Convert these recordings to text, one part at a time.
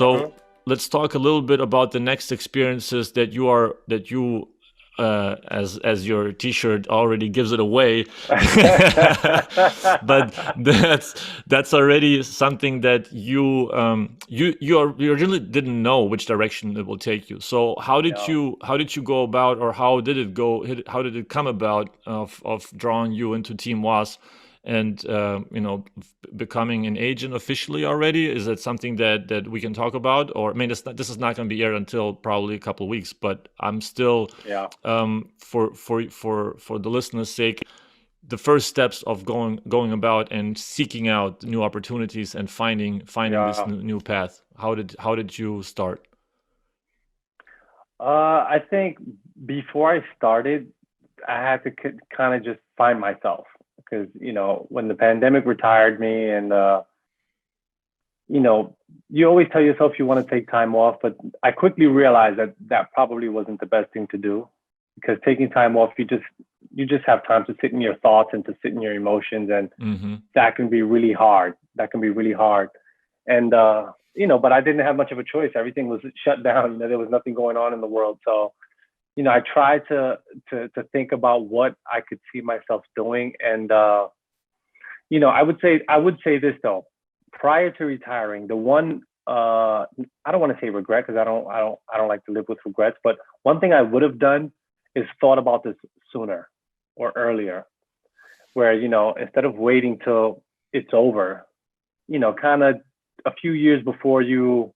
So let's talk a little bit about the next experiences that you as your T-shirt already gives it away, but that's already something that you originally didn't know which direction it will take you. So Yeah. how did you go about, or how did it go? How did it come about of drawing you into Team Was? And becoming an agent officially already? Is that something that we can talk about? Or I mean, this is not going to be aired until probably a couple of weeks, but I'm still Yeah. for the listeners' sake, the first steps of going about and seeking out new opportunities and finding this Yeah. new path. How did you start? I think before I started, I had to kind of just find myself because, when the pandemic retired me and, you know, you always tell yourself you want to take time off, but I quickly realized that that probably wasn't the best thing to do because taking time off, you just have time to sit in your thoughts and to sit in your emotions, and Mm-hmm. that can be really hard. That can be really hard. And but I didn't have much of a choice. Everything was shut down. There was nothing going on in the world. So, I tried to think about what I could see myself doing. And I would say this though. Prior to retiring, the one I don't want to say regret because I don't like to live with regrets, but one thing I would have done is thought about this sooner or earlier, where instead of waiting till it's over, kind of a few years before you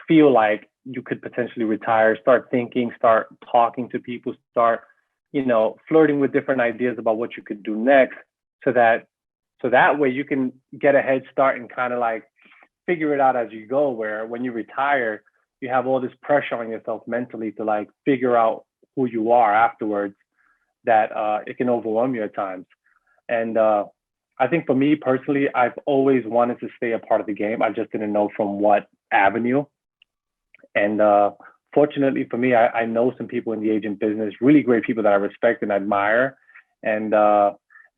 feel like you could potentially retire, start thinking, start talking to people, start, flirting with different ideas about what you could do next, so that way you can get a head start and kind of like figure it out as you go. Where when you retire, you have all this pressure on yourself mentally to like figure out who you are afterwards. That it can overwhelm you at times. And I think for me personally, I've always wanted to stay a part of the game. I just didn't know from what avenue. And fortunately for me, I know some people in the agent business, really great people that I respect and admire. And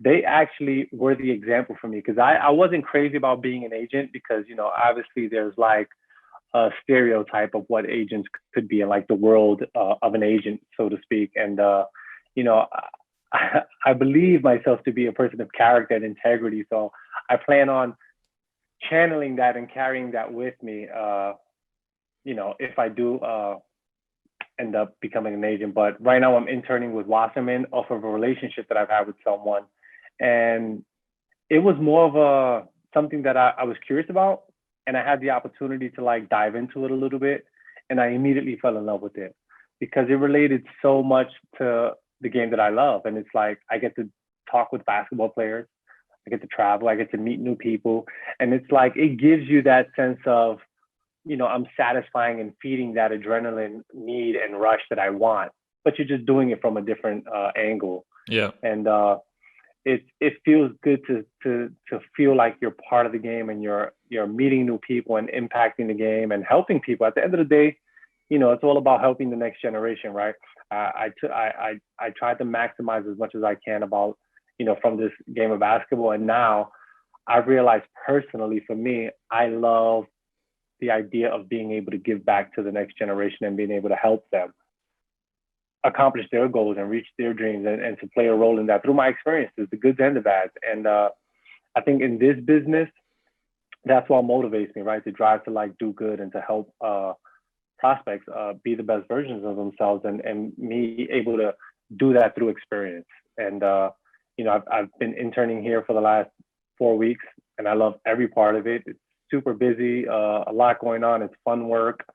they actually were the example for me because I wasn't crazy about being an agent because, obviously there's like a stereotype of what agents could be in like the world of an agent, so to speak. And, you know, I believe myself to be a person of character and integrity. So I plan on channeling that and carrying that with me, if I do end up becoming an agent. But right now I'm interning with Wasserman off of a relationship that I've had with someone. And it was more of a something that I was curious about. And I had the opportunity to like dive into it a little bit. And I immediately fell in love with it because it related so much to the game that I love. And it's like I get to talk with basketball players. I get to travel. I get to meet new people. And it's like it gives you that sense of, I'm satisfying and feeding that adrenaline need and rush that I want, but you're just doing it from a different angle. Yeah. And it feels good to feel like you're part of the game and you're meeting new people and impacting the game and helping people. At the end of the day, it's all about helping the next generation, right? I tried to maximize as much as I can about from this game of basketball, and now I've realized personally for me, I love the idea of being able to give back to the next generation and being able to help them accomplish their goals and reach their dreams, and to play a role in that through my experiences, the good and the bad. And I think in this business, that's what motivates me, right? To drive to like do good and to help prospects be the best versions of themselves, and me able to do that through experience. And I've been interning here for the last 4 weeks, and I love every part of it. It's super busy, a lot going on. It's fun work,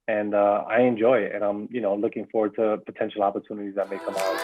and I enjoy it. And I'm looking forward to potential opportunities that may come out.